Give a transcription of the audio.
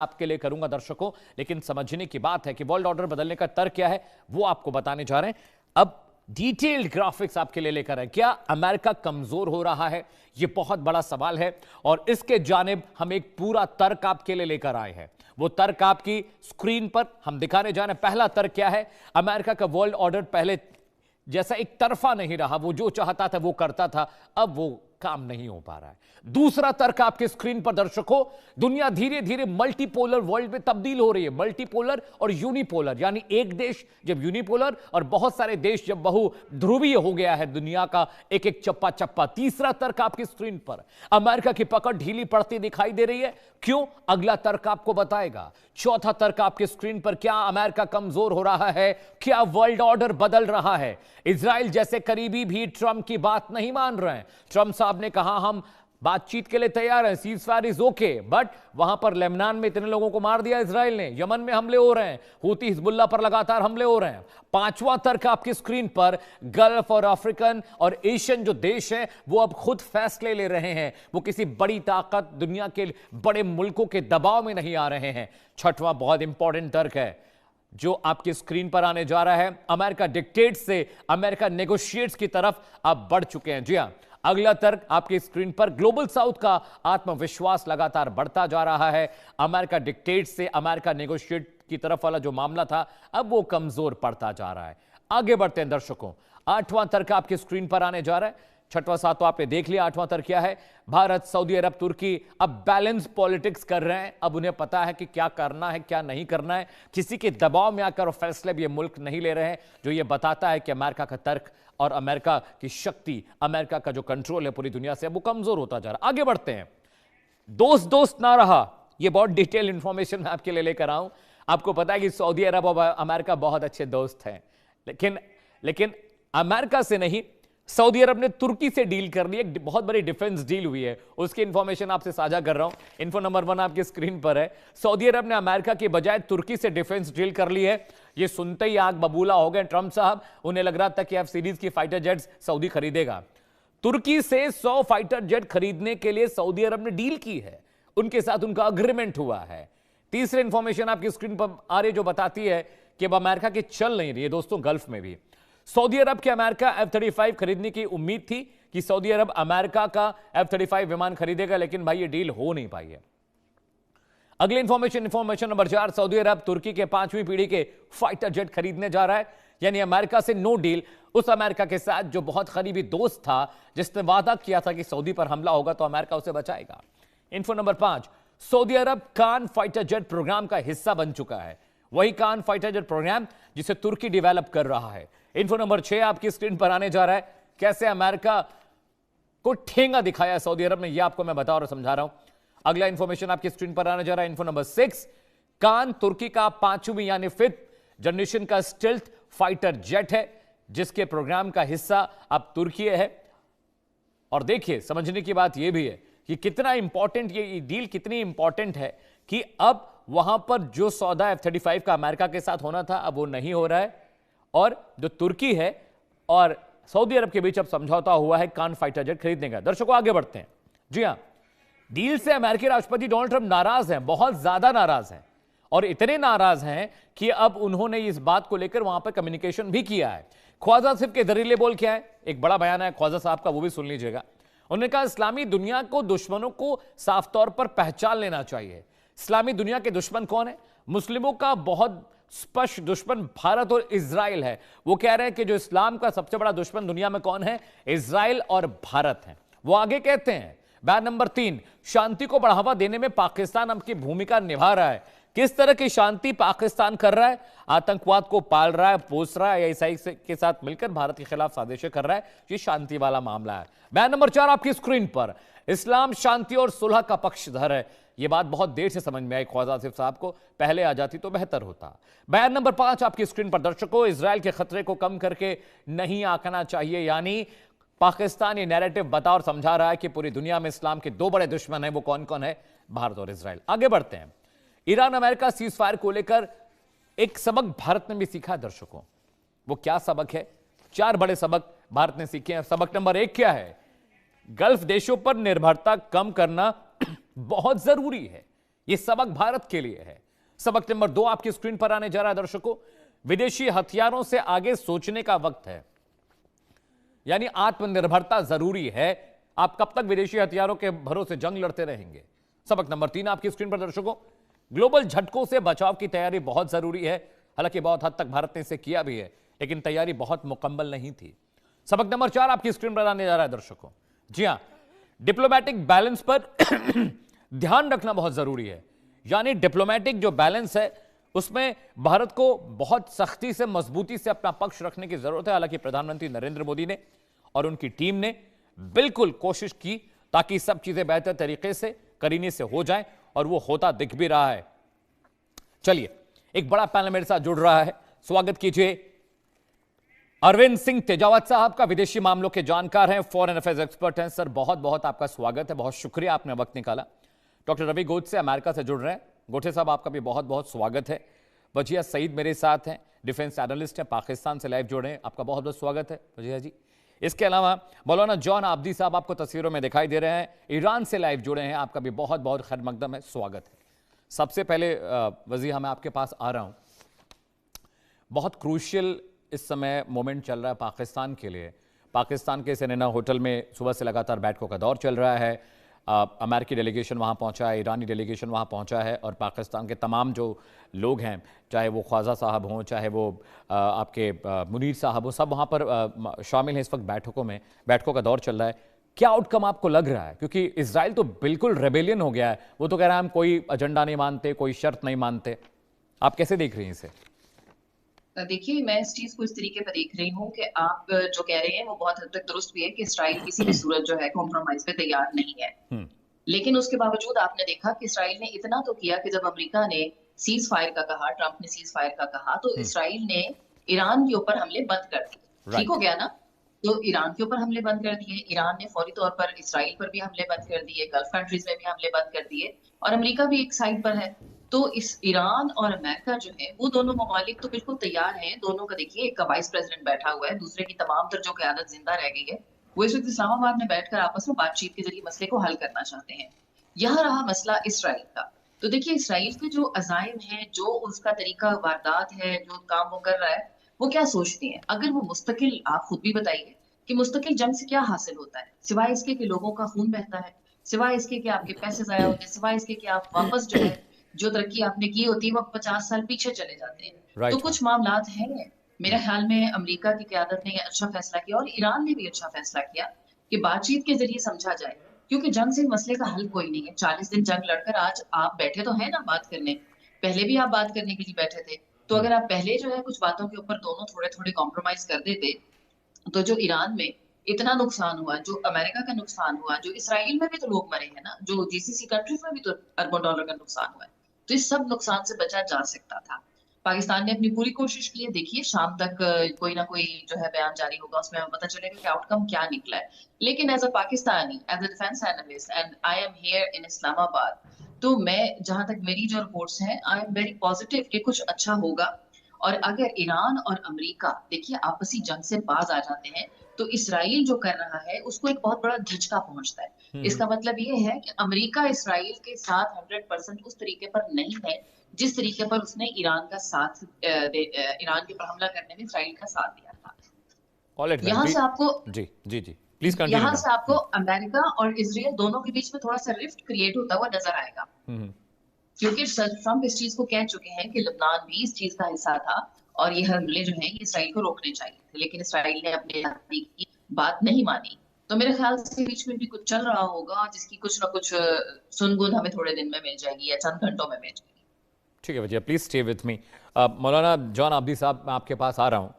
आपके लिए करूंगा दर्शकों, लेकिन समझने की बात है कि वर्ल्ड ऑर्डर बदलने का तर्क क्या है वो आपको बताने जा रहे हैं। अब डिटेल्ड ग्राफिक्स आपके लिए लेकर आए। क्या अमेरिका कमजोर हो रहा है? यह बहुत बड़ा सवाल है और इसके जानिब हम एक पूरा तर्क आपके लिए लेकर आए हैं। वो तर्क आपकी स्क्रीन पर हम दिखाने जा रहे हैं। पहला तर्क क्या है? अमेरिका का वर्ल्ड ऑर्डर पहले जैसा एक तरफा नहीं रहा, वो जो चाहता था वो करता था, अब वो काम नहीं हो पा रहा है। दूसरा तर्क आपके स्क्रीन पर दर्शकों, दुनिया धीरे धीरे मल्टीपोलर वर्ल्ड में तब्दील हो रही है। मल्टीपोलर और यूनिपोलर, यानी एक देश जब यूनिपोलर और बहुत सारे देश जब बहु ध्रुवीय हो गया है दुनिया का एक एक चप्पा चप्पा। तीसरा तर्क आपकी स्क्रीन पर, अमेरिका की पकड़ ढीली पड़ती दिखाई दे रही है, क्यों? अगला तर्क आपको बताएगा। चौथा तर्क आपके स्क्रीन पर, क्या अमेरिका कमजोर हो रहा है? क्या वर्ल्ड ऑर्डर बदल रहा है? इजराइल जैसे करीबी भी ट्रंप की बात नहीं मान रहे हैं। ट्रंप साहब ने कहा हम बातचीत के लिए तैयार हैं, cease fire is okay, but वहां पर लेबनान में इतने लोगों को मार दिया इजराइल ने, यमन में हमले हो रहे हैं, हूती हिजबुल्लाह पर लगातार हमले हो रहे हैं। पांचवां तर्क आपकी स्क्रीन पर, गल्फ और अफ्रीकन और एशियन जो देश हैं वो अब खुद फैसले ले रहे हैं, वो किसी बड़ी ताकत दुनिया के बड़े मुल्कों के दबाव में नहीं आ रहे हैं। छठवां बहुत इंपॉर्टेंट तर्क है जो आपकी स्क्रीन पर आने जा रहा है, अमेरिका डिक्टेट्स से अमेरिका नेगोशिएट्स की तरफ अब बढ़ चुके हैं। जी हां, अगला तर्क आपकी स्क्रीन पर, ग्लोबल साउथ का आत्मविश्वास लगातार बढ़ता जा रहा है। अमेरिका डिक्टेट्स से अमेरिका नेगोशिएट की तरफ वाला जो मामला था अब वो कमजोर पड़ता जा रहा है। आगे बढ़ते हैं दर्शकों, आठवां तर्क आपकी स्क्रीन पर आने जा रहा है। छठवां सातवां आपने देख लिया, आठवां तर्क क्या है? भारत, सऊदी अरब, तुर्की अब बैलेंस पॉलिटिक्स कर रहे हैं। अब उन्हें पता है कि क्या करना है क्या नहीं करना है। किसी के दबाव में आकर फैसले भी ये मुल्क नहीं ले रहे हैं, जो ये बताता है कि अमेरिका का तर्क और अमेरिका की शक्ति, अमेरिका का जो कंट्रोल है पूरी दुनिया से, अब वो कमजोर होता जा रहा है। आगे बढ़ते हैं। दोस्त दोस्त ना रहा, ये बहुत डिटेल इंफॉर्मेशन मैं आपके लिए लेकर आऊं। आपको पता है कि सऊदी अरब और अमेरिका बहुत अच्छे दोस्त हैं, लेकिन अमेरिका से नहीं, सऊदी अरब ने तुर्की से डील कर ली। एक बहुत बड़ी डिफेंस डील हुई है, उसकी इंफॉर्मेशन आपसे साझा कर रहा हूं। इन्फो नंबर 1 आपकी स्क्रीन पर है। सऊदी अरब ने अमेरिका की बजाय तुर्की से डिफेंस डील कर ली है। ये सुनते ही आग बबूला हो गए ट्रंप साहब। उन्हें लग रहा था कि F सीरीज की फाइटर जेट्स सऊदी खरीदेगा। तुर्की से 100 फाइटर जेट खरीदने के लिए सऊदी अरब ने डील की है, उनके साथ उनका अग्रीमेंट हुआ है। तीसरी इंफॉर्मेशन आपकी स्क्रीन पर आ रही जो बताती है कि अब अमेरिका की चल नहीं रही है दोस्तों गल्फ में भी। सऊदी अरब के अमेरिका F-35 खरीदने की उम्मीद थी कि सऊदी अरब अमेरिका का F-35 विमान खरीदेगा, लेकिन भाई ये डील हो नहीं पाई है। अगली इंफॉर्मेशन नंबर 4, सऊदी अरब तुर्की के 5वीं पीढ़ी के फाइटर जेट खरीदने जा रहा है। यानी अमेरिका से नो डील, उस अमेरिका के साथ जो बहुत करीबी दोस्त था, जिसने वादा किया था कि सऊदी पर हमला होगा तो अमेरिका उसे बचाएगा। इन्फो नंबर 5, सऊदी अरब कान फाइटर जेट प्रोग्राम का हिस्सा बन चुका है, वही कान फाइटर जेट प्रोग्राम जिसे तुर्की डेवलप कर रहा है। इन्फो नंबर 6 आपकी स्क्रीन पर आने जा रहा है, कैसे अमेरिका को ठेंगा दिखाया सऊदी अरब ने, यह आपको मैं बता और समझा रहा हूं। अगला इंफॉर्मेशन आपकी स्क्रीन पर आने जा रहा है, इन्फो नंबर 6, कान तुर्की का 5वीं यानी 5th जनरेशन का स्टेल्थ फाइटर जेट है, जिसके प्रोग्राम का हिस्सा अब तुर्की है। और देखिए, समझने की बात यह भी है कि कितना इंपॉर्टेंट ये डील कितनी इंपॉर्टेंट है कि अब वहां पर जो सौदा F-35 का अमेरिका के साथ होना था अब वो नहीं हो रहा है, और जो तुर्की है और सऊदी अरब के बीच अब समझौता हुआ है कान फाइटर जेट खरीदने का। दर्शकों आगे बढ़ते हैं। जी हां, डील से अमेरिकी राष्ट्रपति डोनाल्ड ट्रंप नाराज हैं, बहुत ज्यादा नाराज हैं, और इतने नाराज हैं कि अब उन्होंने इस बात को लेकर वहां पर कम्युनिकेशन भी किया है। ख्वाजा सिर्फ के दरीले बोल क्या है, एक बड़ा बयान है ख्वाजा साहब का, वो भी सुन लीजिएगा। उन्होंने कहा इस्लामी दुनिया को दुश्मनों को साफ तौर पर पहचान लेना चाहिए। इस्लामी दुनिया के दुश्मन कौन है? मुस्लिमों का बहुत स्पष्ट दुश्मन भारत और इजराइल है। वो कह रहे हैं कि जो इस्लाम का सबसे बड़ा दुश्मन दुनिया में कौन है? इजराइल और भारत है। वो आगे कहते हैं, बयान नंबर 3, शांति को बढ़ावा देने में पाकिस्तान अपनी भूमिका निभा रहा है। किस तरह की शांति पाकिस्तान कर रहा है? आतंकवाद को पाल रहा है, पोस रहा है, ईसाई के साथ मिलकर भारत के खिलाफ साजिशें कर रहा है। ये शांति वाला मामला है। बयान नंबर 4 आपकी स्क्रीन पर, इस्लाम शांति और सुलह का पक्षधर है। यह बात बहुत देर से समझ में आई ख्वाजा आसिफ साहब को, पहले आ जाती तो बेहतर होता। बयान नंबर 5 आपकी स्क्रीन पर दर्शकों, इजराइल के खतरे को कम करके नहीं आंकना चाहिए। यानी पाकिस्तान ये नैरेटिव बता और समझा रहा है कि पूरी दुनिया में इस्लाम के 2 बड़े दुश्मन हैं, वो कौन कौन है? भारत और इजराइल। आगे बढ़ते हैं। ईरान अमेरिका सीज फायर को लेकर एक सबक भारत ने भी सीखा है दर्शकों। वो क्या सबक है? 4 बड़े सबक भारत ने सीखे हैं। सबक नंबर 1 क्या है? गल्फ देशों पर निर्भरता कम करना बहुत जरूरी है। ये सबक भारत के लिए है। सबक नंबर 2 आपकी स्क्रीन पर आने जा रहा है दर्शकों। विदेशी हथियारों से आगे सोचने का वक्त है, यानी आत्मनिर्भरता जरूरी है। आप कब तक विदेशी हथियारों के भरोसे जंग लड़ते रहेंगे? सबक नंबर 3 आपकी स्क्रीन पर दर्शकों। ग्लोबल झटकों से बचाव की तैयारी बहुत जरूरी है। हालांकि बहुत हद तक भारत ने इसे किया भी है, लेकिन तैयारी बहुत मुकम्मल नहीं थी। सबक नंबर 4 आपकी स्क्रीन पर आने जा रहा है दर्शकों। जी हां, डिप्लोमेटिक बैलेंस पर ध्यान रखना बहुत जरूरी है। यानी डिप्लोमेटिक जो बैलेंस है उसमें भारत को बहुत सख्ती से, मजबूती से अपना पक्ष रखने की जरूरत है। हालांकि प्रधानमंत्री नरेंद्र मोदी ने और उनकी टीम ने बिल्कुल कोशिश की ताकि सब चीजें बेहतर तरीके से, करीने से हो जाएं, और वो होता दिख भी रहा है। चलिए, एक बड़ा पैनल मेरे साथ जुड़ रहा है। स्वागत कीजिए अरविंद सिंह तेजावत साहब का, विदेशी मामलों के जानकार हैं, फॉरेन अफेयर्स एक्सपर्ट हैं। सर, बहुत बहुत आपका स्वागत है, बहुत शुक्रिया आपने वक्त निकाला। डॉक्टर रवि गोथ से अमेरिका से जुड़ रहे हैं। गोठे साहब, आपका भी बहुत बहुत स्वागत है। वजिया सईद मेरे साथ हैं, डिफेंस एनालिस्ट हैं, पाकिस्तान से लाइव जुड़े हैं। आपका बहुत बहुत स्वागत है वजिया जी। इसके अलावा मौलाना जॉन आब्दी साहब आपको तस्वीरों में दिखाई दे रहे हैं, ईरान से लाइव जुड़े हैं। आपका भी बहुत बहुत खैर मकदम है, स्वागत है। सबसे पहले वजिया, मैं आपके पास आ रहा हूं। बहुत क्रूशियल इस समय मोमेंट चल रहा है पाकिस्तान के लिए। पाकिस्तान के सेरेना होटल में सुबह से लगातार बैठकों का दौर चल रहा है। अमेरिकी डेलीगेशन वहाँ पहुँचा है, ईरानी डेलीगेशन वहाँ पहुँचा है, और पाकिस्तान के तमाम जो लोग हैं, चाहे वो ख्वाजा साहब हों, चाहे वो आपके मुनीर साहब हो, सब वहाँ पर शामिल हैं इस वक्त बैठकों का दौर चल रहा है। क्या आउटकम आपको लग रहा है? क्योंकि इजराइल तो बिल्कुल रेबेलियन हो गया है, वो तो कह रहा है हम कोई एजेंडा नहीं मानते, कोई शर्त नहीं मानते। आप कैसे देख रही हैं इसे? देखिए, मैं इस चीज को इस तरीके पर देख रही हूँ कि आप जो कह रहे हैं वो बहुत हद तक दुरुस्त भी है कि इसराइल किसी भी सूरत जो है कॉम्प्रोमाइज पे तैयार नहीं है। लेकिन उसके बावजूद आपने देखा कि इसराइल ने इतना तो किया कि जब अमेरिका ने सीज फायर का कहा, ट्रंप ने सीज फायर का कहा, तो इसराइल ने ईरान के ऊपर हमले बंद कर दिए। ठीक हो गया ना? तो ईरान के ऊपर हमले बंद कर दिए, ईरान ने फौरी तौर पर इसराइल पर भी हमले बंद कर दिए, गल्फ कंट्रीज में भी हमले बंद कर दिए, और अमेरिका भी एक साइड पर है। तो इस ईरान और अमेरिका जो है वो दोनों ममालिक तो बिल्कुल तैयार हैं। दोनों का देखिए, एक का वाइस प्रेसिडेंट बैठा हुआ है, दूसरे की तमाम तर जो क़यादत जिंदा रह गई है, वो इस वक्त इस्लामाबाद में बैठकर आपस में बातचीत के जरिए मसले को हल करना चाहते हैं। यह रहा मसला इसराइल का। तो देखिए, इसराइल के जो अजाइम है, जो उसका तरीका वारदात है, जो काम वो कर रहा है, वो क्या सोचती है? अगर वो मुस्तकिल, आप खुद भी बताइए कि मुस्तकिल जंग से क्या हासिल होता है, सिवाय इसके कि लोगों का खून बहता है, सिवाय इसके कि आपके पैसे जाया होते हैं, सिवाय इसके कि आप वापस जो है जो तरक्की आपने की होती है वो 50 साल पीछे चले जाते हैं। तो कुछ मामलात हैं, मेरे ख्याल में अमेरिका की क़यादत ने अच्छा फैसला किया और ईरान ने भी अच्छा फैसला किया कि बातचीत के जरिए समझा जाए, क्योंकि जंग से मसले का हल कोई नहीं है। 40 दिन जंग लड़कर आज आप बैठे तो है ना बात करने, पहले भी आप बात करने के लिए बैठे थे। तो अगर आप पहले जो है कुछ बातों के ऊपर दोनों थोड़े थोड़े कॉम्प्रोमाइज कर देते, तो जो ईरान में इतना नुकसान हुआ, जो अमेरिका का नुकसान हुआ, जो इसराइल में भी तो लोग मरे हैं ना, जो जीसीसी कंट्रीज में भी तो अरबों डॉलर का नुकसान हुआ है, तो इस सब नुकसान से बचा जा सकता था। पाकिस्तान ने अपनी पूरी कोशिश की है। देखिए, शाम तक कोई ना कोई जो है बयान जारी होगा, उसमें हमें पता चलेगा कि आउटकम क्या निकला है। लेकिन as a Pakistani, as a defence analyst, and I am here in Islamabad, तो मैं, जहां तक मेरी जो रिपोर्ट्स हैं, आई एम वेरी पॉजिटिव कि कुछ अच्छा होगा। और अगर ईरान और अमेरिका देखिए आपसी जंग से बाज आ जाते हैं, तो इसराइल जो कर रहा है उसको एक बहुत बड़ा झटका पहुंचता है। इसका मतलब ये है कि अमेरिका इसराइल के साथ 100% उस तरीके पर नहीं है जिस तरीके पर उसने ईरान का साथ ईरान के ऊपर हमला करने में इसराइल का साथ दिया था। यहाँ से आपको जी जी जी प्लीज कंटिन्यू। यहाँ से आपको अमेरिका और इसराइल दोनों के बीच में थोड़ा सा रिफ्ट क्रिएट होता हुआ नजर आएगा, क्योंकि ट्रंप इस चीज को कह चुके हैं कि लबनान भी इस चीज का हिस्सा था और ये हमले जो है ये इसराइल को रोकने चाहिए थे, लेकिन इसराइल ने अपने की बात नहीं मानी। तो मेरे ख्याल से बीच में भी कुछ चल रहा होगा जिसकी कुछ ना कुछ सुनगुन हमें थोड़े दिन में मिल जाएगी या चंद घंटों में मिल जाएगी। ठीक है भैया, please stay with me. Maulana John Abdi साहब, मैं आपके पास आ रहा हूँ।